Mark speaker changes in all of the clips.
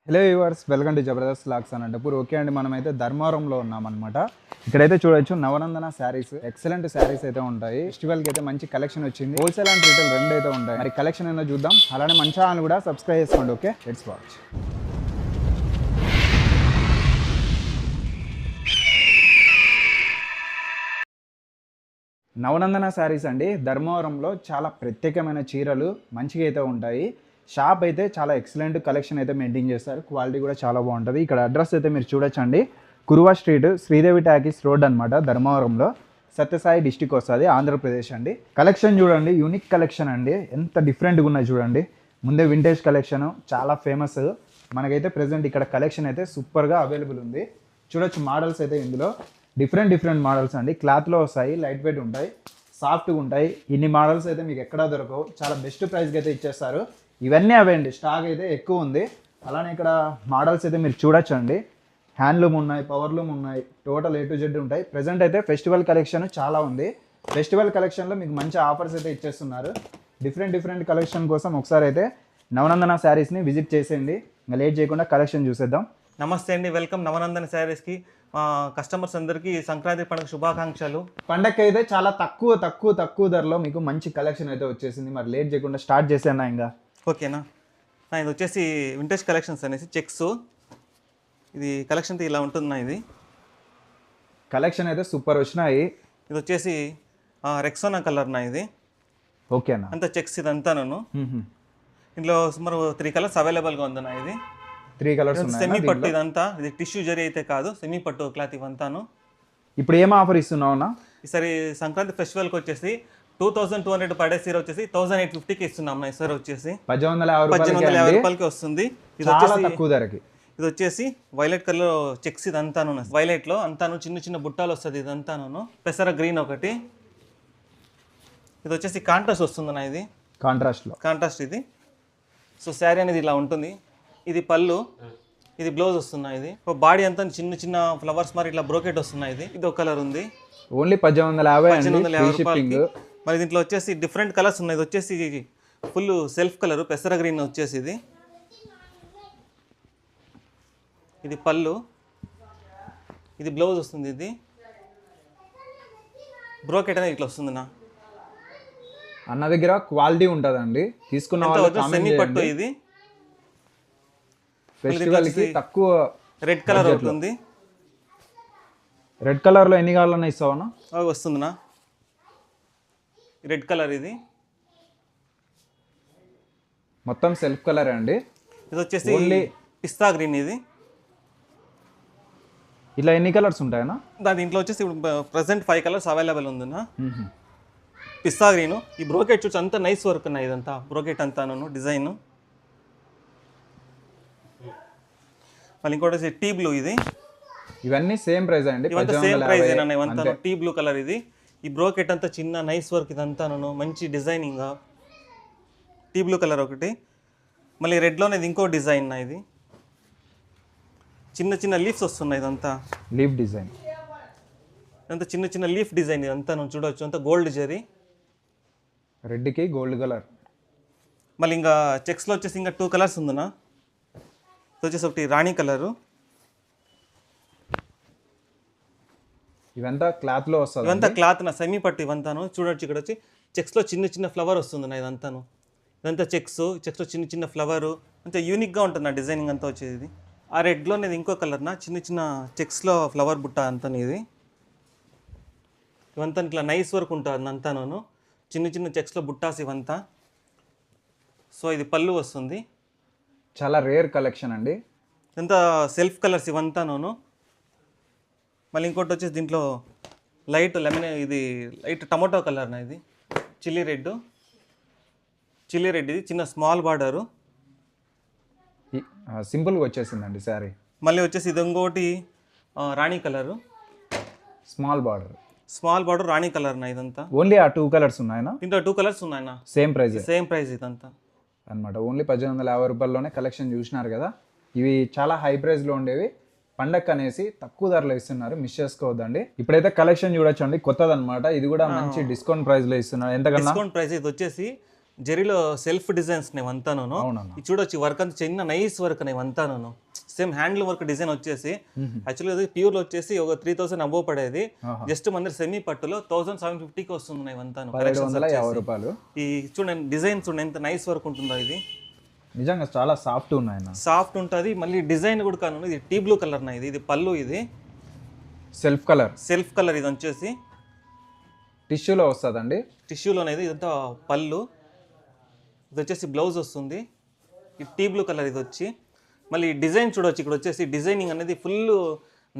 Speaker 1: Hello viewers, welcome to Jabardasth lakhs Anantapur. Okay అండి, మనమైతే ధర్మవరంలో ఉన్నామన్నమాట. ఇక్కడైతే చూడొచ్చు నవనందన శారీస్, ఎక్సలెంట్ శారీస్ అయితే ఉంటాయి. ఫెస్టివల్కి అయితే మంచి కలెక్షన్ వచ్చింది. హోల్సేల్ అండ్ రీటైల్ రెండు అయితే ఉంటాయి. మరి కలెక్షన్ ఏందో చూద్దాం. అలానే మన ఛానల్ కూడా సబ్స్క్రైబ్ చేసుకోండి. Okay, let's watch. Navanandana Sarees అండి, ధర్మవరంలో చాలా ప్రత్యేకమైన చీరలు మంచిగా అయితే ఉంటాయి. షాప్ అయితే చాలా ఎక్సలెంట్ కలెక్షన్ అయితే మెయింటైన్ చేస్తారు. క్వాలిటీ కూడా చాలా బాగుంటుంది. ఇక్కడ అడ్రస్ అయితే మీరు చూడొచ్చండి, కురువా స్ట్రీట్, శ్రీదేవి టాకీస్ రోడ్ అనమాట, ధర్మవరంలో. సత్యసాయి డిస్టిక్ వస్తుంది, ఆంధ్రప్రదేశ్ అండి. కలెక్షన్ చూడండి, యూనిక్ కలెక్షన్ అండి, ఎంత డిఫరెంట్గా ఉన్నాయి చూడండి. ముందే వింటేజ్ కలెక్షన్ చాలా ఫేమస్. మనకైతే ప్రెసెంట్ ఇక్కడ కలెక్షన్ అయితే సూపర్గా అవైలబుల్ ఉంది. చూడొచ్చు మోడల్స్ అయితే ఇందులో డిఫరెంట్ మోడల్స్ అండి. క్లాత్లో వస్తాయి, లైట్ వెయిట్ ఉంటాయి, సాఫ్ట్గా ఉంటాయి. ఇన్ని మోడల్స్ అయితే మీకు ఎక్కడా దొరకవు. చాలా బెస్ట్ ప్రైస్కి అయితే ఇచ్చేస్తారు. ఇవన్నీ అవే అండి, స్టాక్ అయితే ఎక్కువ ఉంది. అలానే ఇక్కడ మోడల్స్ అయితే మీరు చూడొచ్చండి. హ్యాండ్లూమ్ ఉన్నాయి, పవర్లూమ్ ఉన్నాయి, టోటల్ A to Z ఉంటాయి. ప్రజెంట్ అయితే ఫెస్టివల్ కలెక్షన్ చాలా ఉంది. ఫెస్టివల్ కలెక్షన్లో మీకు మంచి ఆఫర్స్ అయితే ఇచ్చేస్తున్నారు. డిఫరెంట్ కలెక్షన్ కోసం ఒకసారి అయితే నవనందన శారీస్ని విజిట్ చేసేయండి. ఇంకా లేట్ చేయకుండా కలెక్షన్ చూసేద్దాం.
Speaker 2: నమస్తే అండి, వెల్కమ్ నవనందన శారీస్కి. కస్టమర్స్ అందరికీ సంక్రాంతి పండుగ శుభాకాంక్షలు.
Speaker 1: పండగకి అయితే చాలా తక్కువ ధరలో మీకు మంచి కలెక్షన్ అయితే వచ్చేసింది. మరి లేట్ చేయకుండా స్టార్ట్ చేసేనా ఇంకా.
Speaker 2: ఓకేనా, ఇది వచ్చేసి వింటేజ్ కలెక్షన్స్ అనేసి చెక్స్. ఇది కలెక్షన్ ఇలా ఉంటుంది. ఇది
Speaker 1: కలెక్షన్ అయితే సూపర్ వచ్చినాయి.
Speaker 2: ఇది వచ్చేసి రెక్సోనా కలర్ ఇది.
Speaker 1: ఓకేనా,
Speaker 2: అంతా చెక్స్ ఇదంతాను. ఇందులో సుమారు 3 కలర్స్ అవైలబుల్గా ఉందన్న. ఇది
Speaker 1: 3 కలర్స్
Speaker 2: సెమీ పట్టు, ఇదంతా ఇది టిష్యూ జరీ అయితే కాదు, సెమీ పట్టు క్లాత్ ఇవంతాను.
Speaker 1: ఇప్పుడు ఏం ఆఫర్ ఇస్తున్నావునా?
Speaker 2: ఈసారి సంక్రాంతి ఫెస్టివల్కి వచ్చేసి 2200 పర్ డే సీర వచ్చేసి 1850కి ఇస్తున్నాం. ఈసారి వచ్చేసి
Speaker 1: 1850
Speaker 2: రూపాయలకి వస్తుంది. ఇది
Speaker 1: చాలా
Speaker 2: వచ్చేసి
Speaker 1: తక్కువ ధరకి.
Speaker 2: ఇది వచ్చేసి వైలెట్ కలర్ చెక్స్ ఇదంతాను. వైలెట్ లో అంతాను చిన్న బుట్టాలు వస్తుంది. ఇదంతాను పెసర గ్రీన్ ఒకటి. ఇది వచ్చేసి కాంట్రాస్ట్ వస్తుంది. ఇది కాంట్రాస్ట్ ఇది. సో శారీ అనేది ఇలా ఉంటుంది. ఇది పళ్ళు, ఇది బ్లౌజ్ వస్తున్నాయి. ఇది బాడీ అంతా చిన్న ఫ్లవర్స్ మరి ఇట్లా బ్రోకెట్ వస్తున్నాయి. ఇది ఒక కలర్ ఉంది.
Speaker 1: ఓన్లీ 1850
Speaker 2: రూపాయలకి. మరి దీంట్లో వచ్చేసి డిఫరెంట్ కలర్స్ ఉన్నాయి. ఇది వచ్చేసి ఫుల్ సెల్ఫ్ కలర్ పెసర గ్రీన్ వచ్చేసి ఇది పళ్ళు, ఇది బ్లౌజ్ వస్తుంది. ఇది బ్రోకెట్ అనేది ఇట్లా వస్తుంది.
Speaker 1: అన్న దగ్గర క్వాలిటీ ఉంటుందండి, తీసుకున్న
Speaker 2: సెమీ పట్టు. ఇది
Speaker 1: ఫెస్టివల్ కి తక్కువ.
Speaker 2: రెడ్ కలర్ అవుతుంది.
Speaker 1: రెడ్ కలర్ లో ఎన్ని కావాలన్నా ఇస్తావన్నా?
Speaker 2: వస్తుందినా రెడ్ కలర్. ఇది
Speaker 1: మొత్తం సెల్ఫ్ కలర్ అండి.
Speaker 2: ఇది వచ్చేసి పిస్తా గ్రీన్. ఇది
Speaker 1: ఇలా ఎన్ని కలర్స్ ఉంటాయన్నా?
Speaker 2: దీంట్లో వచ్చేసి ప్రెసెంట్ 5 కలర్స్ అవైలబుల్ ఉందినా. పిస్తా గ్రీన్. ఈ బ్రోకెట్ చూసి అంతా నైస్ వర్క్ ఉన్నాయి. ఇదంతా బ్రోకెట్ అంతాను డిజైన్. మళ్ళీ ఇంకోటి వచ్చి టీ బ్లూ. ఇది
Speaker 1: ఇవన్నీ సేమ్ ప్రైస్ అండి,
Speaker 2: సేమ్ ప్రైస్ ఏనా. Tea blue colour. ఇది ఈ బ్రోకెట్ అంతా చిన్న నైస్ వర్క్. ఇదంతాను మంచి డిజైనింగ్. టీ బ్లూ కలర్ ఒకటి. మళ్ళీ రెడ్లోనే ఇంకో డిజైన్. ఇది చిన్న లీఫ్స్ వస్తున్నాయి. ఇదంతా
Speaker 1: లీఫ్ డిజైన్.
Speaker 2: ఇదంతా చిన్న లీఫ్ డిజైన్. ఇదంతా చూడవచ్చు, అంతా గోల్డ్ జరీ.
Speaker 1: రెడ్కి గోల్డ్ కలర్.
Speaker 2: మళ్ళీ ఇంకా చెక్స్లో వచ్చేసి ఇంకా 2 కలర్స్ ఉందన్నా. ఇది వచ్చేసి ఒకటి రాణి కలరు.
Speaker 1: ఇవంతా క్లాత్ లో వస్తుంది.
Speaker 2: ఇవంతా క్లాత్ సెమీ పట్టు. ఇవంతాను చూడొచ్చు. ఇక్కడ వచ్చి చెక్స్లో చిన్న ఫ్లవర్ వస్తుంది. ఇదంతాను ఇదంతా చెక్స్లో చిన్న ఫ్లవరు. అంతే యూనిక్గా ఉంటుంది డిజైనింగ్ అంతా వచ్చేది. ఆ రెడ్లోనేది ఇంకో కలర్నా, చిన్న చెక్స్లో ఫ్లవర్ బుట్ట అంతా. ఇది ఇవంతా ఇట్లా నైస్ వర్క్ ఉంటుంది అంతాను. చిన్న చెక్స్లో బుట్టాస్ ఇవంతా. సో ఇది పళ్ళు వస్తుంది.
Speaker 1: చాలా రేర్ కలెక్షన్ అండి.
Speaker 2: ఇదంతా సెల్ఫ్ కలర్స్ ఇవంతాను. మళ్ళీ ఇంకోటి వచ్చేసి దీంట్లో లైట్ లెమన్, ఇది లైట్ టమాటో కలర్. ఇది చిల్లీ రెడ్. ఇది చిన్న స్మాల్ బార్డరు.
Speaker 1: సింపుల్గా వచ్చేసిందండి శారీ.
Speaker 2: మళ్ళీ వచ్చేసి ఇది ఇంకోటి రాణి కలరు.
Speaker 1: స్మాల్ బార్డర్
Speaker 2: రాణి కలర్. ఇదంతా
Speaker 1: ఓన్లీ ఆ 2 కలర్స్ ఉన్నాయన్నా?
Speaker 2: దీంట్లో 2 కలర్స్ ఉన్నాయన్నా.
Speaker 1: సేమ్ ప్రైస్
Speaker 2: ఇదంతా
Speaker 1: అనమాట. ఓన్లీ 1850 రూపాయల్లోనే కలెక్షన్ చూసినారు కదా. ఇవి చాలా హై ప్రైస్లో ఉండేవి. పండగ అనేసి తక్కువ ధరలో ఇస్తున్నారు, మిస్ చేసుకోవద్దండి. ఇప్పుడైతే కలెక్షన్ చూడొచ్చండి, కొత్తది అనమాట. ఇది కూడా మంచి డిస్కౌంట్ ప్రైస్ లో ఇస్తున్నారు. ఎంతకన్నా
Speaker 2: డిస్కౌంట్ ప్రైస్. ఇది వచ్చేసి జరీలో సెల్ఫ్ డిజైన్స్ ఇవంతాను
Speaker 1: అవునన్నా.
Speaker 2: ఇది చూడొచ్చు వర్క్ అంతా చిన్న నైస్ వర్క్ ఇవంతాను సేమ్ హ్యాండిల్ వర్క్ డిజైన్ వచ్చేసి యాక్చువల్గా ప్యూర్ వచ్చేసి ఒక 3000 అబోవ్ పడేది. జస్ట్ మన సెమీ పట్టులో 1750కి వస్తుంది ఇవంతాను.
Speaker 1: 750 రూపాయలు.
Speaker 2: ఈ చూడండి డిజైన్ చూడండి ఎంత నైస్ వర్క్ ఉంటుందో. ఇది
Speaker 1: నిజంగా చాలా సాఫ్ట్ ఉన్నాయి.
Speaker 2: సాఫ్ట్ ఉంటుంది. మళ్ళీ డిజైన్ కూడా కాను ఇది టీ బ్లూ కలర్ ఇది పళ్ళు. ఇది
Speaker 1: సెల్ఫ్ కలర్
Speaker 2: ఇది వచ్చేసి
Speaker 1: టిష్యూలో వస్తుందండి.
Speaker 2: టిష్యూలోనేది ఇదంతా పళ్ళు. ఇది వచ్చేసి బ్లౌజ్ వస్తుంది. ఈ టీ బ్లూ కలర్ ఇది వచ్చి మళ్ళీ డిజైన్ చూడవచ్చు. ఇక్కడ వచ్చేసి డిజైనింగ్ అనేది ఫుల్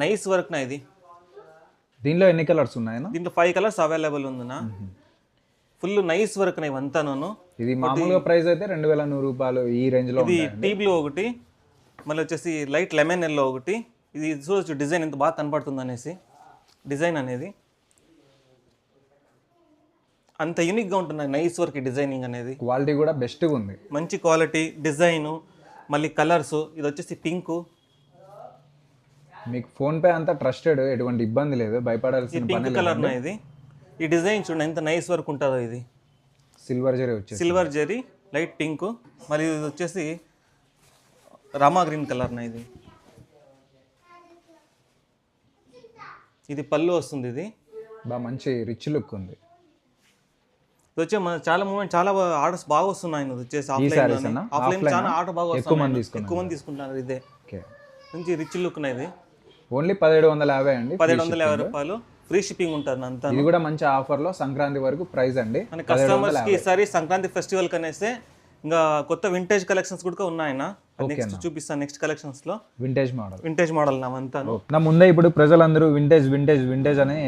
Speaker 2: నైస్ వర్క్ ఇది.
Speaker 1: దీనిలో ఎన్ని కలర్స్ ఉన్నాయన్నా?
Speaker 2: దీంట్లో 5 కలర్స్ అవైలబుల్ ఉందినా. ఫుల్ నైస్ వర్క్ ఇవంతాను.
Speaker 1: ఇది మామూలుగా ప్రైస్ అయితే 2100 రూపాయలు ఈ రేంజ్ లో.
Speaker 2: ఇది టీ బ్లూ ఒకటి, మళ్ళీ వచ్చేసి లైట్ లెమన్ ఎల్లో ఒకటి. ఇది చూడొచ్చు డిజైన్ ఎంత బాగా కనపడుతుంది అనేసి. డిజైన్ అనేది అంత యూనిక్గా ఉంటుంది. నైస్ వర్క్ డిజైనింగ్ అనేది.
Speaker 1: క్వాలిటీ కూడా బెస్ట్గా ఉంది.
Speaker 2: మంచి క్వాలిటీ డిజైను మళ్ళీ కలర్స్. ఇది వచ్చేసి పింక్.
Speaker 1: మీకు ఫోన్పే అంతా ట్రస్టెడ్, ఎటువంటి ఇబ్బంది లేదు, భయపడాల్సిన పని
Speaker 2: పింక్ కలర్ ఇది. ఈ డిజైన్ చూడండి ఎంత నైస్ వర్క్ ఉంటుందో. ఇది
Speaker 1: సిల్వర్ జరీ వచ్చేసి
Speaker 2: సిల్వర్ జరీ లైట్ పింక్. మళ్ళీ ఇది వచ్చేసి రామా గ్రీన్ కలర్ ఇది. ఇది పళ్ళు వస్తుంది. ఇది
Speaker 1: బాగా మంచి రిచ్ లుక్ ఉంది.
Speaker 2: ఇది వచ్చే మన చాలా ఆర్డర్స్ బాగా వస్తున్నాయి. ఇది వచ్చేసి ఆఫ్లైన్ చాలా ఆర్డర్ బాగా వస్తుంది. ఎక్కువ మంది తీసుకుంటున్నారు. ఇదే మంచి రిచ్ లుక్ ఇది.
Speaker 1: ఓన్లీ 1750 అండి.
Speaker 2: 1750 రూపాయలు. ఫ్రీ షిప్పింగ్ ఉంటుంది అంతా.
Speaker 1: ఇది కూడా మంచి ఆఫర్ లో సంక్రాంతి వరకు ప్రైస్ అండి.
Speaker 2: మన కస్టమర్స్ కి ఈసారి సంక్రాంతి ఫెస్టివల్ కనేసే ఇంకా కొత్త వింటేజ్ కలెక్షన్స్ కూడా ఉన్నాయన్న. నెక్స్ట్ చూపిస్తాను నెక్స్ట్ కలెక్షన్స్ లో. వింటేజ్ మోడల్
Speaker 1: నా ముందే ఇప్పుడు ప్రజలందరూ వింటేజ్ అని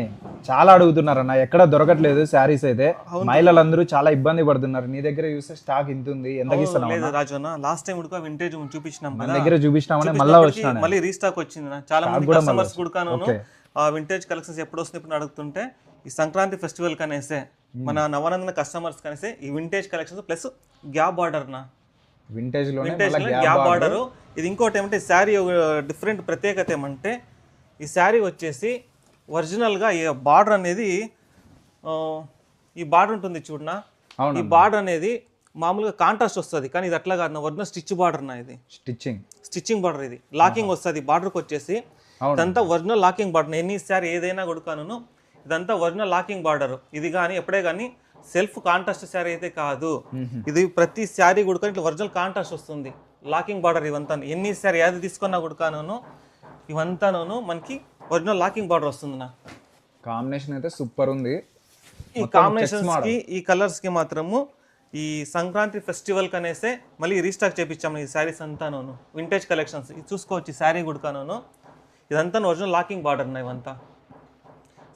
Speaker 1: చాలా అడుగుతున్నారు అన్న. ఎక్కడ దొరకట్లేదు శారీస్ అయితే. మహిళలందరూ చాలా ఇబ్బంది పడుతున్నారు. నీ దగ్గర చూస్తే స్టాక్ ఇంత ఉంది, ఎంతకి ఇస్తున్నావు?
Speaker 2: రాజు అన్న లాస్ట్ టైం కూడా వింటేజ్ చూపించినాం,
Speaker 1: మన దగ్గర చూపించినామని మళ్ళీ వచ్చినాను.
Speaker 2: మళ్ళీ రీస్టాక్ వచ్చింది. చాలా మంది కస్టమర్స్ కూడా ఆ వింటేజ్ కలెక్షన్స్ ఎప్పుడు వస్తుంది ఇప్పుడు అడుగుతుంటే ఈ సంక్రాంతి ఫెస్టివల్ కనేసే మన నవనందన కస్టమర్స్ కనేసే ఈ vintage collections plus gap border
Speaker 1: vintage లో
Speaker 2: గ్యాప్ బార్డర్. ఇది ఇంకోటి ఏమంటే శారీ డిఫరెంట్ ప్రత్యేకత ఏమంటే ఈ శారీ వచ్చేసి ఒరిజినల్గా ఈ బార్డర్ అనేది ఈ బార్డర్ ఉంటుంది చూడనా. ఈ బార్డర్ అనేది మామూలుగా కాంట్రాస్ట్ వస్తుంది, కానీ ఇది అట్లా కాదు. ఒరిజినల్ స్టిచ్ బార్డర్ ఇది. Stitching border. ఇది లాకింగ్ వస్తుంది బార్డర్కి వచ్చేసి. ఇదంతా ఒరిజినల్ లాకింగ్ బార్డర్. ఎన్ని శారీ ఏదైనా కొడుకాను ఇదంతా ఒరిజినల్ లాకింగ్ బార్డర్. ఇది కానీ ఎప్పుడే కానీ సెల్ఫ్ కాంట్రాస్ట్ శారీ అయితే కాదు. ఇది ప్రతి శారీ కూడా ఇట్లా ఒరిజినల్ కాంట్రాస్ట్ వస్తుంది. లాకింగ్ బార్డర్ ఇవంతా ఎన్ని శారీ ఏది తీసుకున్నా కూడా ఇవంతాను మనకి ఒరిజినల్ లాకింగ్ బార్డర్ వస్తుంది. నా
Speaker 1: కాంబినేషన్ అయితే సూపర్ ఉంది.
Speaker 2: ఈ కాంబినేషన్స్ కి ఈ కలర్స్ కి మాత్రము ఈ సంక్రాంతి ఫెస్టివల్ కనేసే మళ్ళీ రీస్టాక్ చేపించాము ఈ శారీస్ అంతాను. వింటేజ్ కలెక్షన్స్ ఇది చూసుకోవచ్చు. ఈ శారీ కూడా ఇదంతా ఒరిజినల్ లాకింగ్ బార్డర్ ఇవంతా.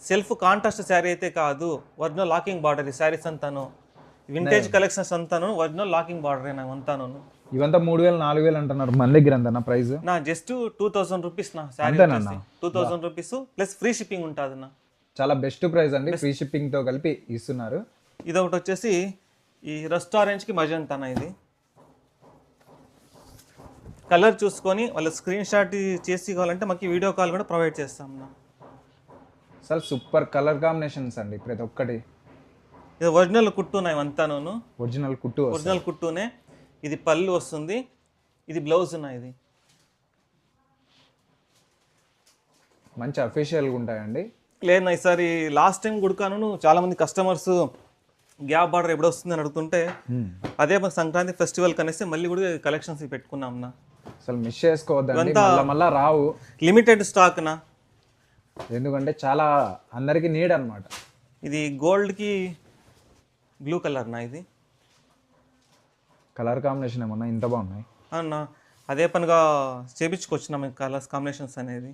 Speaker 2: సెల్ఫ్ కాంట్రాస్ట్ శారీ అయితే కాదు, ఒరిజినల్ లాకింగ్ బార్డర్. ఈ శారీస్ అంతాను వింటేజ్ కలెక్షన్స్ అంతాను ఒరిజినల్ లాకింగ్ బార్డర్ అంతాను.
Speaker 1: ఇవంతా 3000-4000 అంటున్నారు. మన దగ్గర ఎంత ప్రైస్?
Speaker 2: నా జస్ట్ 2000 రూపీస్ నా sari. 2000 rupees plus free shipping ఉంటుంది నా.
Speaker 1: చాలా బెస్ట్ ప్రైస్ అండి. ఫ్రీ షిప్పింగ్ తో కలిపి ఇస్తున్నారు.
Speaker 2: ఇది ఒకటి వచ్చేసి ఈ రెస్టారెంట్స్ కి మజంతానా. ఇది కలర్ చూసుకొని వాళ్ళ స్క్రీన్ షాట్ చేసి కావాలంటే మాకు వీడియో కాల్ కూడా ప్రొవైడ్ చేస్తాం నా.
Speaker 1: అసలు సూపర్ కలర్ కాంబినేషన్స్ అండి ప్రతి ఒక్కటి.
Speaker 2: ఇది ఒరిజినల్ కుట్టునే అంతాను.
Speaker 1: ఒరిజినల్
Speaker 2: కుట్టునే. ఇది పళ్ళు వస్తుంది, ఇది బ్లౌజ్ ఇది.
Speaker 1: మంచి అఫీషియల్గా ఉంటాయండి.
Speaker 2: లేదు నా ఈసారి లాస్ట్ టైం గుడికాను చాలా మంది కస్టమర్స్ గ్యాప్ బార్డర్ ఎప్పుడు వస్తుంది అని అడుగుతుంటే అదే మన సంక్రాంతి ఫెస్టివల్ కనేసి మళ్ళీ కూడా కలెక్షన్స్ పెట్టుకున్నాం నా.
Speaker 1: అసలు మిస్ చేసుకోవద్దండి, మళ్ళా రావు.
Speaker 2: లిమిటెడ్ స్టాక్ నా.
Speaker 1: ఎందుకంటే చాలా అందరికి నీడ్ అన్నమాట.
Speaker 2: ఇది గోల్డ్కి బ్లూ కలర్ నా. ఇది
Speaker 1: కలర్ కాంబినేషన్ ఏమన్నా ఇంత బాగున్నాయి
Speaker 2: అన్న. అదే పనిగా చేపించుకొచ్చినాం కలర్స్ కాంబినేషన్స్ అనేది.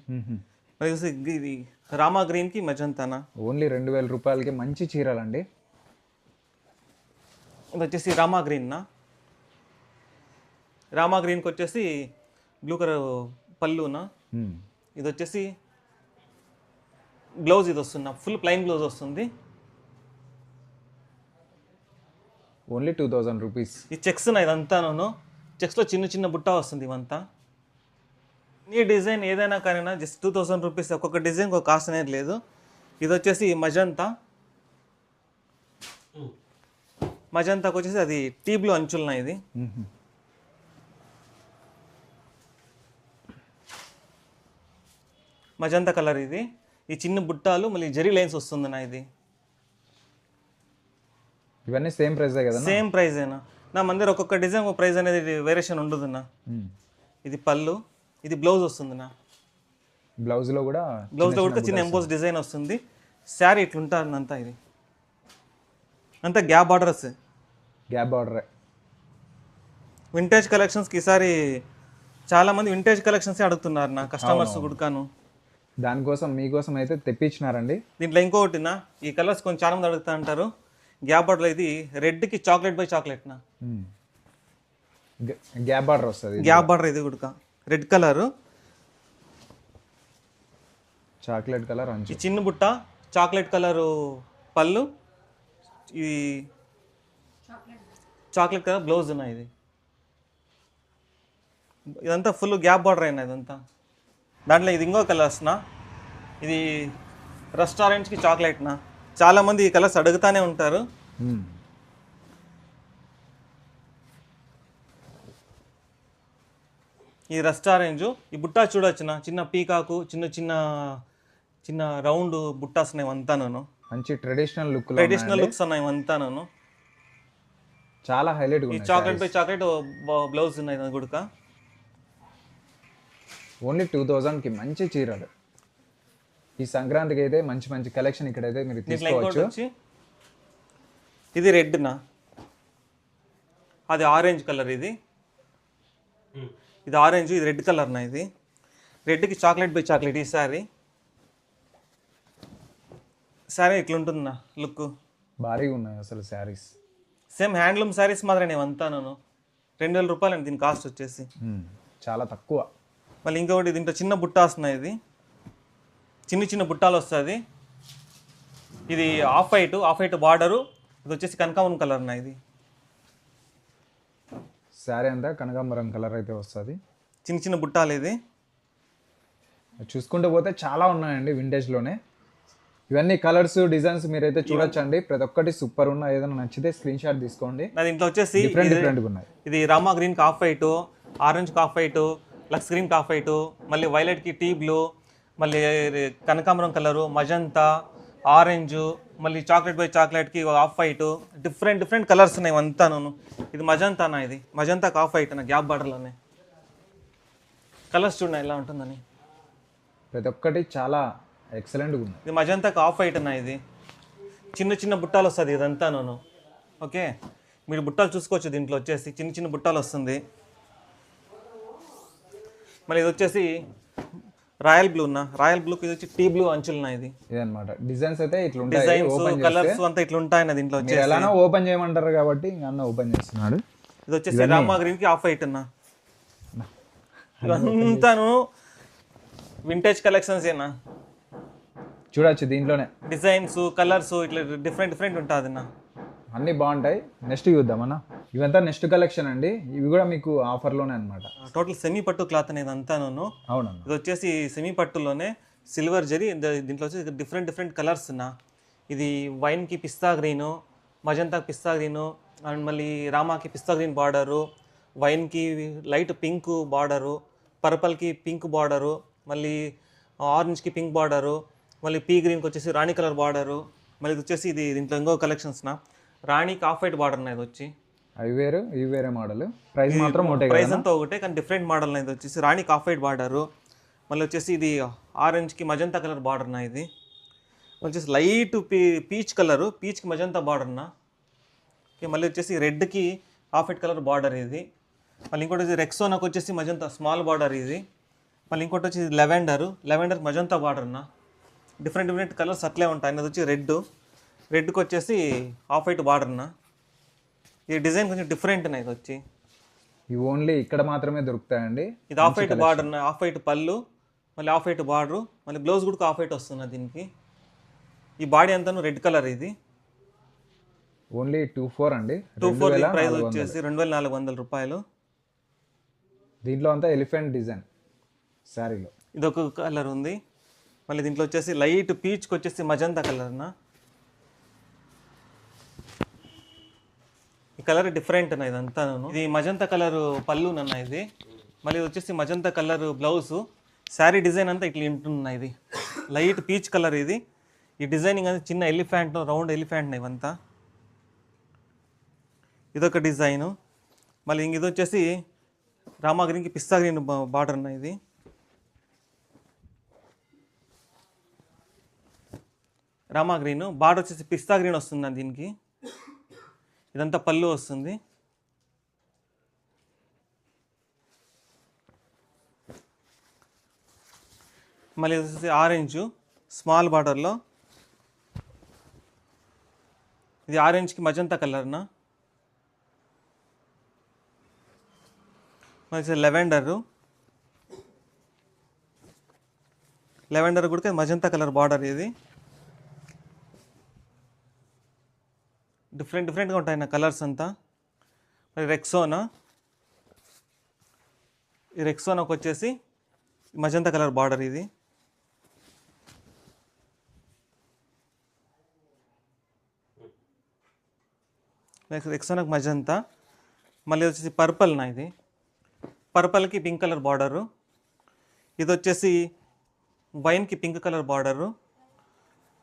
Speaker 2: ఇది రామా గ్రీన్కి మజంతానా.
Speaker 1: ఓన్లీ 2000 రూపాయలకి మంచి చీరలండి.
Speaker 2: ఇది వచ్చేసి రామా గ్రీన్ నా. రామా గ్రీన్కి వచ్చేసి బ్లూ కలర్ పళ్ళునా. ఇది వచ్చేసి బ్లౌజ్ ఇది వస్తుంది, ఫుల్ ప్లెయిన్ బ్లౌజ్ వస్తుంది.
Speaker 1: Only 2000 rupees.
Speaker 2: ఈ చెక్స్ ఇదంతాను. చెక్స్లో చిన్న చిన్న బుట్ట వస్తుంది ఇవంతా. ఈ డిజైన్ ఏదైనా కానీ జస్ట్ 2000 రూపీస్. ఒక్కొక్క డిజైన్ ఒక కాస్ట్ అనేది లేదు. ఇది వచ్చేసి మజంతా. మజంతాకు వచ్చేసి అది టీ బ్లూ అంచులనా ఇది. మజంతా కలర్ ఇది. ఈ చిన్న బుట్టాలు మళ్ళీ జరీ లైన్స్ వస్తుందన్నా ఇది.
Speaker 1: ఇవన్నీ సేమ్ ప్రైసే కదా?
Speaker 2: సేమ్ ప్రైజేనా నా మన దగ్గర ఒక్కొక్క డిజైన్ ఒక ప్రైస్ అనేది వేరియేషన్ ఉండదున్నా. ఇది పళ్ళు, ఇది బ్లౌజ్ వస్తుందినా.
Speaker 1: బ్లౌజ్లో కూడా
Speaker 2: చిన్న ఎంబోస్ డిజైన్ వస్తుంది. శారీ ఇట్లుంటుంది అంతా. ఇది అంతా గ్యాప్ బార్డర్స్.
Speaker 1: గ్యాప్ బార్డరే.
Speaker 2: వింటేజ్ కలెక్షన్స్కి ఈసారి చాలామంది వింటేజ్ కలెక్షన్సే అడుగుతున్నారు నా కస్టమర్స్ గుడ్కాను.
Speaker 1: దానికోసం మీకోసం అయితే తెప్పించినారండి.
Speaker 2: దీంట్లో ఇంకొకటినా ఈ కలర్స్ కొంచెం చాలా మంది అడుగుతా అంటారు. గ్యాప్ బార్డర్ ఇది రెడ్కి చాక్లెట్ బై చాక్లెట్నా.
Speaker 1: గ్యాప్ బార్డర్ వస్తుంది.
Speaker 2: గ్యాప్ బార్డర్ ఇది గుడ్క రెడ్ కలరు,
Speaker 1: చాక్లెట్ కలర్
Speaker 2: ఈ చిన్న బుట్ట చాక్లెట్ కలరు పళ్ళు, ఈ చాక్లెట్ కలర్ బ్లౌజ్ ఉన్నాయి. ఇది ఇదంతా ఫుల్ గ్యాప్ బార్డర్ అయినా ఇదంతా. దాంట్లో ఇది ఇంకో కలర్స్నా. ఇది రెస్టారెంట్స్కి చాక్లెట్నా. చాలామంది ఈ కలర్స్ అడుగుతానే ఉంటారు. ఈ రెస్టారెంట్ ఈ బుట్టా చూడొచ్చునా. చిన్న పీకాకు చిన్న చిన్న చిన్న రౌండ్ బుట్టాస్ ఉన్నాయి అంతాను.
Speaker 1: మంచి ట్రెడిషనల్
Speaker 2: లుక్స్ ఉన్నాయి అంతాను.
Speaker 1: చాలా హైలైట్.
Speaker 2: ఈ చాక్లెట్ బై చాక్లెట్ బ్లౌజ్ ఉన్నాయి గుడక.
Speaker 1: ఓన్లీ 2000కి మంచి చీరలు. ఈ సంక్రాంతికి అయితే మంచి మంచి కలెక్షన్ ఇక్కడైతే మీరు తీసుకోవచ్చు.
Speaker 2: ఇది రెడ్నా, అది ఆరెంజ్ కలర్. ఇది ఆరెంజ్, ఇది రెడ్ కలర్ నా. ఇది రెడ్కి చాక్లెట్ బై చాక్లెట్. ఈ శారీ ఇట్లుంటుందా లుక్.
Speaker 1: భారీగా ఉన్నాయి అసలు శారీస్.
Speaker 2: సేమ్ హ్యాండ్లూమ్ శారీస్ మాత్రం నేనంతాను. 2000 రూపాయలు అండి దీని కాస్ట్ వచ్చేసి.
Speaker 1: చాలా తక్కువ.
Speaker 2: మళ్ళీ ఇంకొకటి దీంట్లో చిన్న బుట్ట వస్తున్నాయి. ఇది చిన్న చిన్న బుట్టాలు వస్తుంది. ఇది ఆఫ్ వైట్ బార్డరు. ఇది వచ్చేసి కనకాంబరం కలర్ నా. ఇది
Speaker 1: శారీ అంతా కనకాంబరం కలర్ అయితే వస్తుంది.
Speaker 2: చిన్న చిన్న బుట్టాలు. ఇది
Speaker 1: చూసుకుంటూ పోతే చాలా ఉన్నాయండి వింటేజ్లోనే. ఇవన్నీ కలర్స్ డిజైన్స్ మీరైతే చూడొచ్చండి. ప్రతి ఒక్కటి సూపర్ ఉన్నాయి. ఏదైనా నచ్చితే స్క్రీన్ షాట్ తీసుకోండి.
Speaker 2: దీంట్లో వచ్చేసి
Speaker 1: డిఫరెంట్ ఉన్నాయి.
Speaker 2: ఇది రామా గ్రీన్కి ఆఫ్ వైట్, ఆరెంజ్కి ఆఫ్ వైట్, లక్స్ గ్రీన్కి ఆఫ్ వైట్, మళ్ళీ వైలెట్కి టీ బ్లూ, మళ్ళీ కనకాంబరం కలరు, మజంతా, ఆరెంజ్, మళ్ళీ చాక్లెట్ బై చాక్లెట్కి ఆఫ్ వైట్. డిఫరెంట్ కలర్స్ ఉన్నాయి అంతాను. ఇది మజంతానా. ఇది మజంతాకి ఆఫ్ వైట్ అన్న గ్యాప్ బార్డర్లోనే. కలర్స్ చూడండి ఎలా ఉంటుందని.
Speaker 1: ప్రతి ఒక్కటి చాలా ఎక్సలెంట్గా ఉంది.
Speaker 2: ఇది మజంతాకి ఆఫ్ వైట్ అన్న. ఇది చిన్న చిన్న బుట్టాలు వస్తుంది ఇదంతాను. ఓకే, మీరు బుట్టాలు చూసుకోవచ్చు. దీంట్లో వచ్చేసి చిన్న చిన్న బుట్టాలు వస్తుంది. మళ్ళీ ఇది వచ్చేసి రాయల్ బ్లూ నా. రాయల్ బ్లూకి ఇది వచ్చి టీ బ్లూ అంచులున్నా. ఇది
Speaker 1: ఇదన్నమాట. డిజైన్స్ అయితే ఇట్లా ఉంటాయి.
Speaker 2: డిజైన్స్ కలర్స్ అంతా ఇట్లా ఉంటాయి దీంట్లో వచ్చేసి.
Speaker 1: ఎలానో ఓపెన్ చేయమంటారు కాబట్టి అన్న ఓపెన్ చేస్తున్నాడు.
Speaker 2: ఇది వచ్చేసి రామా గ్రీన్కి ఆఫ్ వైట్ అన్న. ఇదంతాను వింటేజ్ కలెక్షన్స్ ఏనా.
Speaker 1: చూడొచ్చు దీంట్లోనే
Speaker 2: డిజైన్స్ కలర్స్ ఇట్లా డిఫరెంట్ ఉంటుంది అన్న.
Speaker 1: అన్నీ బాగుంటాయి. నెక్స్ట్ చూద్దామన్నా. ఇవంతా నెక్స్ట్ కలెక్షన్ అండి. ఇవి కూడా మీకు ఆఫర్లోనే అనమాట.
Speaker 2: టోటల్ సెమీ పట్టు క్లాత్ అనేది అంతాను.
Speaker 1: అవునన్నా.
Speaker 2: ఇది వచ్చేసి సెమీ పట్టులోనే సిల్వర్ జరీ. దీంట్లో వచ్చేసి డిఫరెంట్ కలర్స్ అన్న. ఇది వైన్కి పిస్తా గ్రీను, మజంతాకి పిస్తా గ్రీను, అండ్ మళ్ళీ రామాకి పిస్తా గ్రీన్ బార్డరు, వైన్కి లైట్ పింక్ బార్డరు, పర్పల్కి పింక్ బార్డరు, మళ్ళీ ఆరెంజ్కి పింక్ బార్డరు, మళ్ళీ పీ గ్రీన్కి వచ్చేసి రాణి కలర్ బార్డరు. మళ్ళీ ఇది వచ్చేసి ఇది దీంట్లో ఇంకో కలెక్షన్స్నా రాణికి ఆఫ్ వైట్ బార్డర్ ఇది వచ్చి.
Speaker 1: అవి వేరు ఇవి వేరే మోడల్. ప్రైస్ మాత్రం ఒకటే.
Speaker 2: ప్రైస్ అంతా ఒకటే కానీ డిఫరెంట్ మోడల్ ఇది వచ్చేసి రాణికి ఆఫ్ వైట్ బార్డరు. మళ్ళీ వచ్చేసి ఇది ఆరెంజ్కి మజంతా కలర్ బార్డర్నా. ఇది వచ్చేసి లైట్ పీచ్ కలరు, పీచ్కి మజంతా బార్డర్నా. ఓకే, మళ్ళీ వచ్చేసి రెడ్కి ఆఫ్ వైట్ కలర్ బార్డర్ ఇది. మళ్ళీ ఇంకోటి వచ్చి రెక్సోనాకు వచ్చేసి మజంతా స్మాల్ బార్డర్ ఇది. మళ్ళీ ఇంకోటి వచ్చి లెవెండర్ మజంతా బార్డర్నా. డిఫరెంట్ కలర్స్ అట్లే ఉంటాయి. అది వచ్చి రెడ్కి వచ్చేసి ఆఫ్ వైట్ బార్డర్నా. ఈ డిజైన్ కొంచెం డిఫరెంట్ ఇది వచ్చి.
Speaker 1: ఇవి ఓన్లీ ఇక్కడ మాత్రమే దొరుకుతాయండి.
Speaker 2: ఇది off white border, off white పళ్ళు, మళ్ళీ ఆఫ్ వైట్ బార్డరు, మళ్ళీ బ్లౌజ్ కూడా ఆఫ్ వైట్ వస్తుంది దీనికి. ఈ బాడీ అంతాను రెడ్ కలర్. ఇది
Speaker 1: ఓన్లీ 24 అండి.
Speaker 2: 24 ప్రైస్ వచ్చేసి 2400 రూపాయలు.
Speaker 1: దీంట్లో అంతా ఎలిఫెంట్ డిజైన్ శారీలో.
Speaker 2: ఇది ఒక కలర్ ఉంది. మళ్ళీ దీంట్లో వచ్చేసి లైట్ పీచ్కి వచ్చేసి మజంతా కలర్నా. కలర్ డిఫరెంట్ అన్న ఇదంతాను. ఇది మజంతా కలర్ పళ్ళు అన్న ఇది. మళ్ళీ ఇది వచ్చేసి magenta colour blouse. Sari design అంతా ఇట్లా ఉంటున్నా. ఇది లైట్ పీచ్ కలర్. ఇది ఈ డిజైనింగ్ అనేది చిన్న ఎలిఫెంట్, రౌండ్ ఎలిఫెంట్ ఇవంతా. ఇదొక డిజైను. మళ్ళీ ఇది వచ్చేసి రామా గ్రీన్కి పిస్తా గ్రీన్ బార్డర్ అన్న ఇది. రామా గ్రీన్ బార్డర్ వచ్చేసి పిస్తా గ్రీన్ వస్తుంది దీనికి. ఇదంతా పళ్ళు వస్తుంది. మళ్ళీ ఇది వచ్చేసి ఆరెంజ్ స్మాల్ బార్డర్లో. ఇది ఆరెంజ్కి మజంతా కలర్నా. మళ్ళీ లెవెండర్ కూడా మజంతా కలర్ బార్డర్. ఇది డిఫరెంట్గా ఉంటాయి నా కలర్స్ అంతా. మరి రెక్సోనా. ఈ రెక్సోనాకి వచ్చేసి మజంతా కలర్ బార్డర్. ఇది రెక్సోనాకి మజంతా. మళ్ళీ వచ్చేసి పర్పల్ నా. ఇది పర్పల్కి పింక్ కలర్ బార్డరు. ఇది వచ్చేసి వైన్కి పింక్ కలర్ బార్డరు.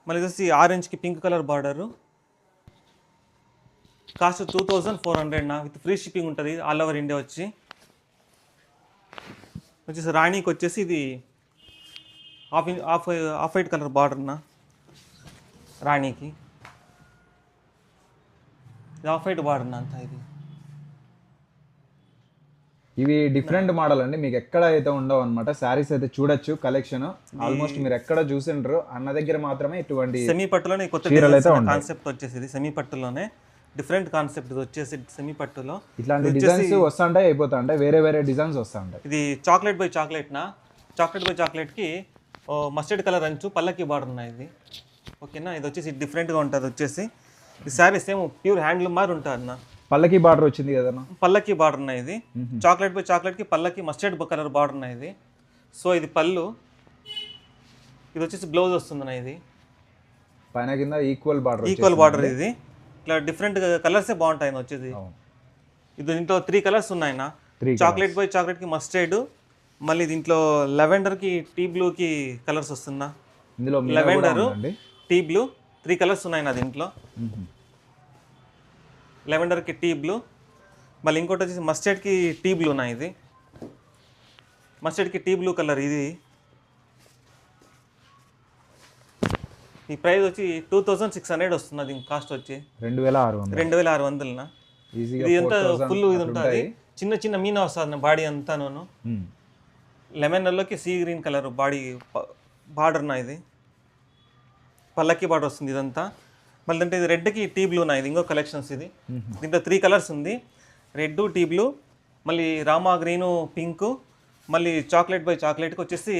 Speaker 2: మళ్ళీ ఇది వచ్చి ఆరెంజ్కి పింక్ కలర్ బార్డరు. కాస్ట్ 2400 నా. విత్ ఫ్రీ షిప్పింగ్ ఉంటుంది ఆల్ ఓవర్ ఇండియా. వచ్చేసి రాణికి వచ్చేసి ఇది ఆఫ్ వైట్ కలర్ బార్డర్ నా. రాణికి ఇది ఆఫ్ వైట్ బార్డర్ నా అంతా. ఇది
Speaker 1: ఇవి డిఫరెంట్ మోడల్ అండి, మీకు ఎక్కడ అయితే ఉండవు అనమాట. శారీస్ అయితే చూడొచ్చు కలెక్షన్. ఆల్మోస్ట్ మీరు ఎక్కడ చూసిండ్రు అన్న దగ్గర మాత్రమే ఇటువంటి
Speaker 2: సెమీ పట్టులోనే కొత్త కాన్సెప్ట్ వచ్చేసి. ఇది సెమీ పట్టులోనే డిఫరెంట్ కాన్సెప్ట్. ఇది వచ్చేసి సెమీ పట్టులో
Speaker 1: ఇట్లాంటి డిజైన్స్ వస్తుంటాయి, అయిపోతా ఉంటాయి, వేరే వేరే డిజైన్స్ వస్తూ ఉంటాయి.
Speaker 2: ఇది చాక్లెట్ బై చాక్లెట్ నా. చాక్లెట్ బై చాక్లెట్కి మస్టర్డ్ కలర్ అంచు పల్లకి బార్డర్ ఉన్నాయి. ఇది ఓకేనా. ఇది వచ్చేసి డిఫరెంట్గా ఉంటుంది. వచ్చేసి ఈ శారీ సేమ్ ప్యూర్ హ్యాండ్లూమ్ మారి ఉంటుంది అన్న.
Speaker 1: పల్లకి బార్డర్ వచ్చింది కదా.
Speaker 2: పల్లకి బార్డర్ ఉన్నాయి. ఇది చాక్లెట్ బై చాక్లెట్కి పల్లకి మస్టర్డ్ కలర్ బార్డర్ ఉన్నాయి. ఇది సో ఇది పళ్ళు. ఇది వచ్చేసి బ్లౌజ్ వస్తుంది. ఇది
Speaker 1: పైన కింద ఈక్వల్
Speaker 2: బార్డర్. ఇది ఇట్లా డిఫరెంట్ కలర్సే బాగుంటాయి వచ్చేసి. ఇది దీంట్లో 3 కలర్స్ ఉన్నాయి. చాక్లెట్ బై చాక్లెట్కి మస్టర్డ్, మళ్ళీ దీంట్లో లెవెండర్కి టీ బ్లూకి కలర్స్ వస్తుందా.
Speaker 1: ఇందులో
Speaker 2: లెవెండర్ టీ బ్లూ 3 కలర్స్ ఉన్నాయి నా దీంట్లో. లెవెండర్కి టీ బ్లూ, మళ్ళీ ఇంకోటి వచ్చేసి మస్టర్డ్కి టీ బ్లూ నా. ఇది మస్టర్డ్కి టీ బ్లూ కలర్. ఇది ఈ ప్రైస్ వచ్చి 2600 వస్తుంది. అది కాస్ట్ వచ్చి 2600 నా. ఇది ఎంత ఫుల్ ఇది ఉంటుంది. చిన్న చిన్న మీనా వస్తుంది బాడీ అంతాను. లెమన్లోకి sea green colour body border నా. ఇది పల్లకి బార్డర్ వస్తుంది ఇదంతా. మళ్ళీ అంటే ఇది రెడ్కి టీ బ్లూ నా. ఇది ఇంకో కలెక్షన్స్. ఇది దీంట్లో 3 కలర్స్ ఉంది. రెడ్, టీ బ్లూ, మళ్ళీ రామా గ్రీను, పింక్, మళ్ళీ చాక్లెట్ బై చాక్లెట్కి వచ్చేసి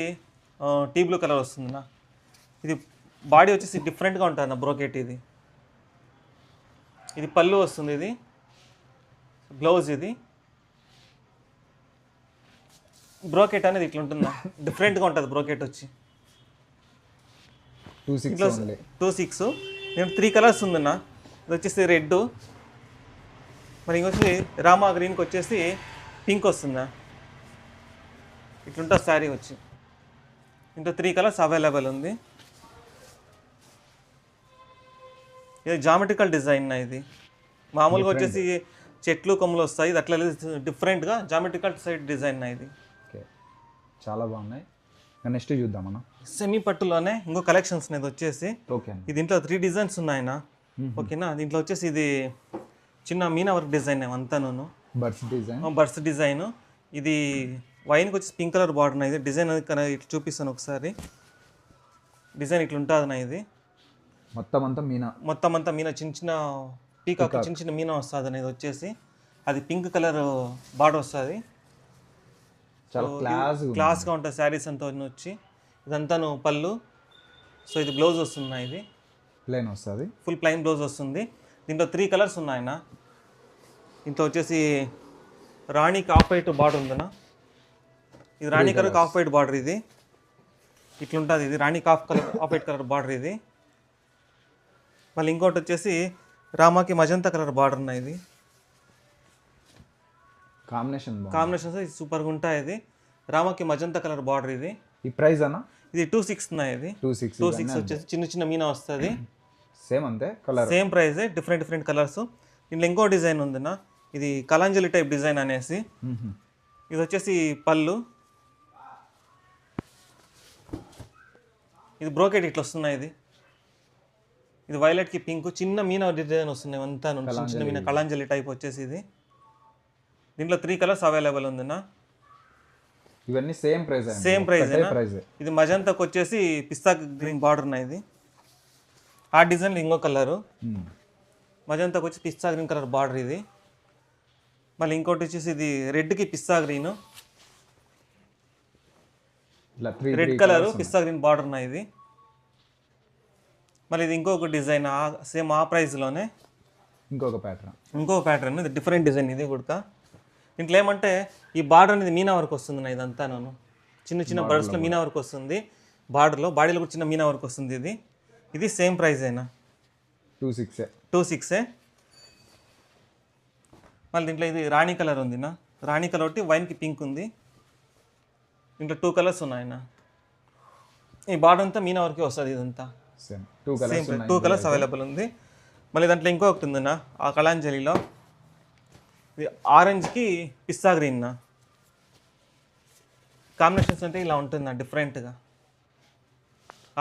Speaker 2: టీ బ్లూ కలర్ వస్తుంది నా. ఇది బాడీ వచ్చేసి డిఫరెంట్గా ఉంటుంది నా బ్రోకెట్. ఇది పళ్ళు వస్తుంది. ఇది బ్లౌజ్. ఇది బ్రోకెట్ అనేది ఇట్లా ఉంటుందా, డిఫరెంట్గా ఉంటుంది బ్రోకెట్ వచ్చి. 26 నేను 3 కలర్స్ ఉందన్న. ఇది వచ్చేసి రెడ్, మరి ఇంకొచ్చి రామా గ్రీన్కి వచ్చేసి పింక్ వస్తుందా. ఇట్లుంటుంది శారీ వచ్చి. ఇంట్లో 3 కలర్స్ అవైలబుల్ ఉంది. ఇది జామెట్రికల్ డిజైన్ నా. ఇది మామూలుగా వచ్చేసి చెట్లు కొమ్మలు వస్తాయి. ఇది అట్లా డిఫరెంట్గా జామెట్రికల్ సైడ్ డిజైన్ నా. ఇది
Speaker 1: చాలా బాగున్నాయి. నెక్స్ట్ చూద్దాం మనం.
Speaker 2: సెమీ పట్టులోనే ఇంకో కలెక్షన్స్ ఇది వచ్చేసి.
Speaker 1: ఓకే,
Speaker 2: దీంట్లో 3 డిజైన్స్ ఉన్నాయన. ఓకేనా. దీంట్లో వచ్చేసి ఇది చిన్న మీనా వర్క్ డిజైన్ అంతాను. Birds design. ఇది వైన్కి వచ్చేసి పింక్ కలర్ బార్డర్ నా. ఇది డిజైన్ ఇట్లా చూపిస్తాను ఒకసారి. డిజైన్ ఇట్లా ఉంటుంది నా. ఇది
Speaker 1: మొత్తం అంతా మీనా
Speaker 2: చిన్న చిన్న పీకాక్ చిన్న చిన్న మీనా వస్తుంది అనేది వచ్చేసి. అది పింక్ కలర్ బార్డర్ వస్తుంది. క్లాస్గా ఉంటుంది శారీస్ అంతా వచ్చి. ఇదంతాను పళ్ళు. సో ఇది బ్లౌజ్ వస్తుంది. ఇది
Speaker 1: ప్లెయిన్ వస్తుంది,
Speaker 2: ఫుల్ ప్లెయిన్ బ్లౌజ్ వస్తుంది. దీంట్లో 3 కలర్స్ ఉన్నాయన్న. దీంట్లో వచ్చేసి రాణికి ఆఫ్ వైట్ బార్డర్ ఉందన్నా. ఇది రాణి కలర్కి ఆఫ్ వైట్ బార్డర్. ఇది ఇట్లుంటుంది. ఇది రాణికి ఆఫ్ వైట్ కలర్ బార్డర్. ఇది మళ్ళీ ఇంకోటి వచ్చేసి రామాకి మజంతా కలర్ బార్డర్ ఉన్నాయి. ఇది కాంబినేషన్స్ సూపర్గా ఉంటాయి. ఇది రామకి మజంతా కలర్ బార్డర్. ఇది
Speaker 1: ఈ ప్రైస్ అన్న
Speaker 2: ఇది 2,600 ఉన్నాయి. ఇది 2,600 వచ్చేసి చిన్న చిన్న మీనా వస్తుంది.
Speaker 1: సేమ్ అంతే colour,
Speaker 2: same price, different colours. దీంట్లో ఇంకో డిజైన్ ఉందినా, ఇది కలాంజలి టైప్ డిజైన్ అనేసి. ఇది వచ్చేసి పళ్ళు, ఇది బ్రోకెట్ ఇట్లా వస్తున్నాయి. ఇది వైలెట్కి పింక్ చిన్న మీనా డిజైన్ వస్తున్నాయి అంతా, చిన్న మీనా కలాంజలి టైప్ వచ్చేసి. ఇది దీంట్లో 3 కలర్స్ అవైలబుల్ ఉందినా.
Speaker 1: ఇవన్నీ సేమ్ ప్రైస్,
Speaker 2: ఇది మజంతాకి వచ్చేసి పిస్తా గ్రీన్ బార్డర్ ఉన్నాయి. ఇది ఆ డిజైన్ ఇంకో కలరు, మజంతాకి వచ్చి పిస్తా గ్రీన్ కలర్ బార్డర్. ఇది మళ్ళీ ఇంకోటి వచ్చేసి ఇది రెడ్కి పిస్తా గ్రీన్, రెడ్ కలర్ పిస్తా గ్రీన్ బార్డర్ ఉన్నాయి. ఇది మళ్ళీ ఇది ఇంకొక డిజైన్ సేమ్ ఆ ప్రైస్లోనే
Speaker 1: ఇంకొక
Speaker 2: ప్యాటర్న్. ఇది డిఫరెంట్ డిజైన్. ఇది కూడా దీంట్లో ఏమంటే ఈ బార్డర్ అనేది మీనా వరకు వస్తుంది. ఇదంతా చిన్న చిన్న బర్డ్స్లో మీనా వరకు వస్తుంది. బార్డర్లో బాడీలో కూడా చిన్న మీనా వరకు వస్తుంది. ఇది సేమ్ ప్రైస్ అయినా 2,600. మళ్ళీ దీంట్లో ఇది రాణి కలర్ ఉందినా, రాణి కలర్ ఒకటి, వైన్కి పింక్ ఉంది. దీంట్లో 2 కలర్స్ ఉన్నాయన్నా. ఈ బార్డర్ అంతా మీనా వరకే వస్తుంది. ఇదంతా సేమ్ 2 కలర్స్ అవైలబుల్ ఉంది. మళ్ళీ దాంట్లో ఇంకొకటి ఉందినా, ఆ కళాంజలిలో ఇది ఆరెంజ్కి పిస్తా గ్రీన్. కాంబినేషన్స్ అంటే ఇలా ఉంటుందా డిఫరెంట్గా,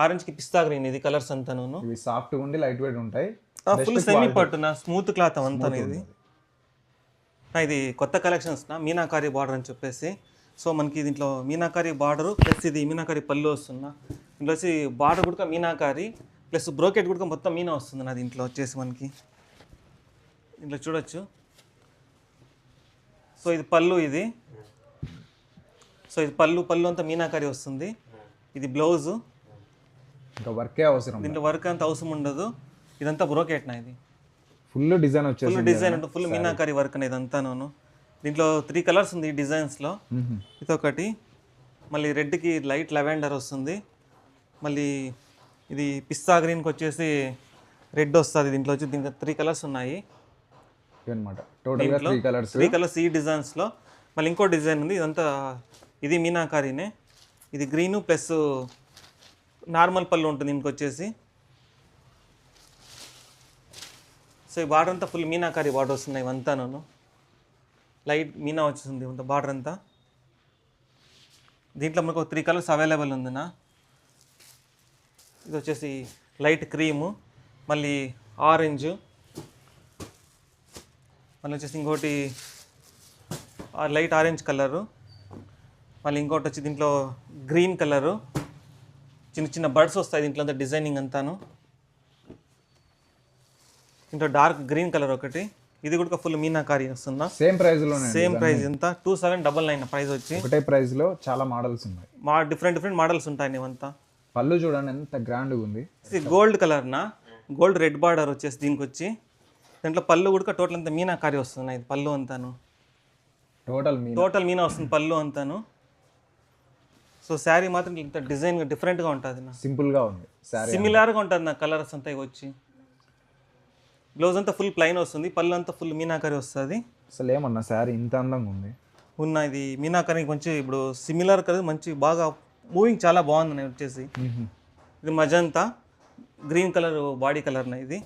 Speaker 2: ఆరెంజ్కి పిస్తా గ్రీన్. ఇది కలర్స్ అంతాను
Speaker 1: సాఫ్ట్గా ఉండి లైట్ వెయిట్ ఉంటాయి.
Speaker 2: ఫుల్ సెమీ పట్టున స్మూత్ క్లాత్ అంతా. ఇది కొత్త కలెక్షన్స్ మీనాకారి బార్డర్ అని చెప్పేసి. సో మనకి దీంట్లో మీనాకారి బార్డరు ప్లస్ ఇది మీనాకారి పళ్ళు వస్తున్నా. దీంట్లో వచ్చి బార్డర్ కూడా మీనాకారి ప్లస్ బ్రోకెట్ కూడా మొత్తం మీనా వస్తుంది నా దీంట్లో వచ్చేసి మనకి. దీంట్లో చూడొచ్చు. సో ఇది పళ్ళు. ఇది పళ్ళు అంతా మీనాకారి వస్తుంది. ఇది బ్లౌజు,
Speaker 1: వర్కే అవసరం,
Speaker 2: దీంట్లో వర్క్ అంత అవసరం ఉండదు. ఇదంతా బ్రోకెట్ నా. ఇది
Speaker 1: ఫుల్ డిజైన్ వచ్చేసి,
Speaker 2: ఫుల్ డిజైన్ ఉంటుంది, ఫుల్ మీనాకారి వర్క్ అనేది అంతాను. దీంట్లో 3 కలర్స్ ఉంది ఈ డిజైన్స్లో. ఇదొకటి, మళ్ళీ రెడ్కి లైట్ లెవెండర్ వస్తుంది. మళ్ళీ ఇది పిస్తా గ్రీన్కి వచ్చేసి రెడ్ వస్తుంది. దీంట్లో వచ్చి దీంట్లో 3 కలర్స్ ఉన్నాయి
Speaker 1: అనమాట. టోటల్గా
Speaker 2: 3 కలర్స్ ఈ డిజైన్స్లో. మళ్ళీ ఇంకో డిజైన్ ఉంది. ఇదంతా ఇది మీనాకారీనే. ఇది గ్రీను ప్లస్ నార్మల్ పళ్ళు ఉంటుంది దీనికి వచ్చేసి. సో ఈ బార్డర్ అంతా ఫుల్ మీనాకారి బార్డర్ వస్తున్నాయి ఇవంతాను. లైట్ మీనా వచ్చేసింది ఇంత బార్డర్ అంతా. దీంట్లో మనకు 3 కలర్స్ అవైలబుల్ ఉందినా. ఇది వచ్చేసి లైట్ క్రీము, మళ్ళీ ఆరెంజ్, మళ్ళీ వచ్చేసి ఇంకోటి లైట్ ఆరెంజ్ కలరు, మళ్ళీ ఇంకోటి వచ్చి దీంట్లో గ్రీన్ కలరు. చిన్న చిన్న బర్డ్స్ వస్తాయి దీంట్లో అంతా డిజైనింగ్ అంతాను. దీంట్లో డార్క్ గ్రీన్ కలర్ ఒకటి. ఇది కూడా ఫుల్ మీనాకారి వస్తుందా.
Speaker 1: సేమ్ ప్రైస్లోనే,
Speaker 2: సేమ్ ప్రైస్ ఎంత 2799 ప్రైస్ వచ్చి.
Speaker 1: ఒకటే ప్రైస్లో చాలా మోడల్స్ ఉన్నాయి.
Speaker 2: డిఫరెంట్ మోడల్స్ ఉంటాయి ఇవంతా.
Speaker 1: పళ్ళు చూడండి ఎంత గ్రాండ్గా ఉంది.
Speaker 2: గోల్డ్ కలర్నా, గోల్డ్ రెడ్ బార్డర్ వచ్చేసి దీనికి వచ్చి. దాంట్లో పళ్ళు కూడా టోటల్ అంతా మీనాకారి వస్తున్నాయి. పళ్ళు అంతాను టోటల్ మీనా వస్తుంది పళ్ళు అంతాను. సో శారీ మాత్రం ఇంత డిజైన్ డిఫరెంట్గా ఉంటుంది నా.
Speaker 1: సింపుల్గా ఉంది,
Speaker 2: సిమిలర్గా ఉంటుంది నా కలర్స్ అంతా ఇవి వచ్చి. బ్లౌజ్ అంతా ఫుల్ ప్లైన్ వస్తుంది, పళ్ళు అంతా ఫుల్ మీనాకారి వస్తుంది.
Speaker 1: అసలు ఏమన్నా శారీ ఇంత అందంగా ఉంది
Speaker 2: ఇది మీనాకారి మంచి ఇప్పుడు సిమిలర్ కదా, మంచి బాగా మూవింగ్ చాలా బాగుంది వచ్చేసి. ఇది magenta green colour body colour ఇది.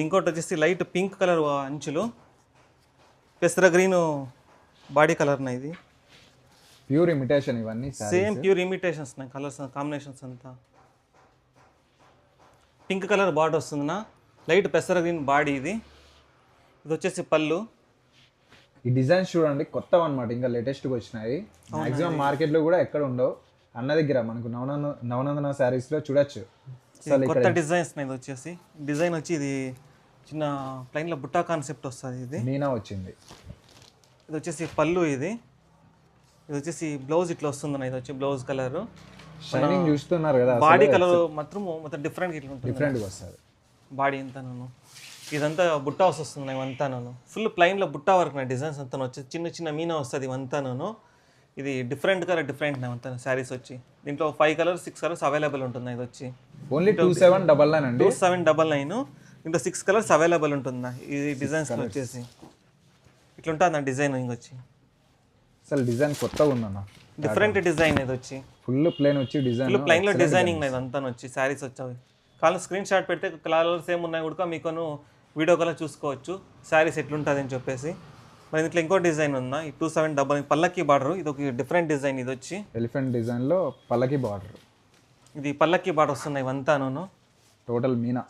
Speaker 2: ఇంకోటి వచ్చేసి లైట్ పింక్ కలర్ అంచులు, పెసర గ్రీన్ బాడీ కలర్ ఇది.
Speaker 1: ప్యూర్ ఇమిటేషన్ ఇవన్నీ,
Speaker 2: same pure imitations colours combinations అంతా. పింక్ కలర్ బార్డర్ వస్తుందినా, లైట్ పెసర గ్రీన్ బాడీ. ఇది వచ్చేసి పళ్ళు.
Speaker 1: ఈ డిజైన్స్ చూడండి కొత్తవి అనమాట, ఇంకా లేటెస్ట్గా వచ్చినాయి. మాక్సిమం మార్కెట్లో కూడా ఎక్కడ ఉండవు. అన్న దగ్గర మనకు నవనందన శారీస్లో చూడొచ్చు.
Speaker 2: కొత్త డిజైన్స్ ఇది వచ్చేసి. డిజైన్ వచ్చి ఇది చిన్న ప్లైన్లో బుట్టా కాన్సెప్ట్ వస్తుంది. ఇది
Speaker 1: మీనా వచ్చింది.
Speaker 2: ఇది వచ్చేసి పళ్ళు. ఇది వచ్చేసి బ్లౌజ్ ఇట్లా వస్తుంది. ఇది వచ్చి బ్లౌజ్ కలర్
Speaker 1: షైనింగ్ చూస్తున్నారు కదా.
Speaker 2: బాడీ కలర్ మొత్తం డిఫరెంట్ ఇట్లా ఉంటుంది,
Speaker 1: డిఫరెంట్గా వస్తుంది
Speaker 2: బాడీ అంతాను. ఇదంతా బుట్టా వస్తుంది ఇవంతాను. ఫుల్ ప్లైన్లో బుట్టా వర్క్ డిజైన్స్ అంతా వచ్చి చిన్న చిన్న మీనా వస్తుంది ఇవంతాను. ఇది డిఫరెంట్ అంతా శారీస్ వచ్చి. దీంట్లో 5 కలర్స్ 6 కలర్స్ అవైలబుల్ ఉంటుంది. ఇది వచ్చి
Speaker 1: ఓన్లీ 2799 అండి.
Speaker 2: 2799. దీంట్లో 6 కలర్స్ అవైలబుల్ ఉంటుందా ఈ డిజైన్స్ వచ్చేసి. ఇట్లా ఉంటుంది డిజైన్ ఇంకొచ్చి
Speaker 1: అసలు డిజైన్ కొత్తగా ఉందన్న,
Speaker 2: డిఫరెంట్ డిజైన్ ఇది వచ్చి
Speaker 1: ఫుల్ ప్లేన్ వచ్చి డిజైన్
Speaker 2: ఫుల్ ప్లైన్లో డిజైనింగ్ ఇదంతా వచ్చి శారీస్ వచ్చాయి. కావాలి స్క్రీన్ షాట్ పెడితే కలర్స్ ఏమున్నాయి కూడా మీకు వీడియో కాల్ చూసుకోవచ్చు శారీస్ ఎట్లుంటుంది అని చెప్పేసి. మరి ఇంట్లో ఇంకో డిజైన్ ఉందా, ఈ 27 పల్లకి బార్డర్, ఇది ఒక డిఫరెంట్ డిజైన్. ఇది వచ్చి
Speaker 1: ఎలిఫెంట్ డిజైన్లో పల్లకి బార్డర్,
Speaker 2: ఇది పల్లకి బార్డర్ వస్తున్నాయి ఇవంతాను
Speaker 1: టోటల్ మీనా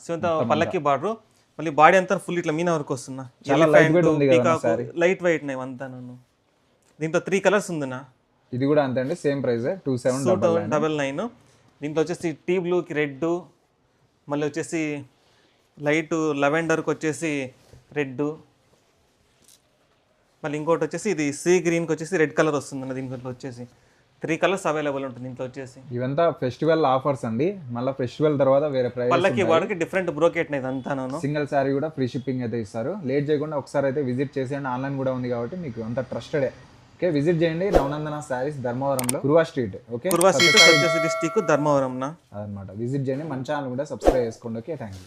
Speaker 2: పల్లకి బార్డర్. మళ్ళీ బాడీ అంతా ఫుల్ ఇట్లా మీనా వరకు వస్తున్నా, లైట్ వెయిట్ ఇవంతాను. దీంట్లో 3 కలర్స్ ఉందినా.
Speaker 1: ఇది కూడా అంతే అండి, సేమ్ ప్రైస్ 2799.
Speaker 2: దీంట్లో వచ్చేసి టీ బ్లూకి రెడ్, మళ్ళీ వచ్చేసి లైట్ లెవెండర్కి వచ్చేసి రెడ్, మళ్ళీ ఇంకోటి వచ్చేసి ఇది సీ గ్రీన్కి వచ్చేసి రెడ్ కలర్ వస్తుంది. దీంట్లో వచ్చేసి 3 కలర్స్ అవైలబుల్ ఉంటుంది దీంట్లో వచ్చేసి.
Speaker 1: ఇవంతా ఫెస్టివల్ ఆఫర్స్ అండి, మళ్ళీ ఫెస్టివల్ తర్వాత వేరే ప్రైస్.
Speaker 2: పల్లకి వాడికి డిఫరెంట్ బ్రోకెట్ ఇదంతాను.
Speaker 1: సింగిల్ శారీ కూడా ఫ్రీ షిప్పింగ్ అయితే ఇస్తారు. లేట్ చేయకుండా ఒకసారి అయితే విజిట్ చేసేయండి, ఆన్లైన్ కూడా ఉంది కాబట్టి మీకు అంత ట్రస్టెడే. ఓకే, విజిట్ చేయండి నవనందన శారీస్ ధర్మవరంలో, కురువా street. Okay,
Speaker 2: కురువా street district Dharmavaram
Speaker 1: అదనమాట. విజిట్ చేయండి, మన ఛానల్ కూడా సబ్స్క్రైబ్ చేసుకోండి. Okay, thank you.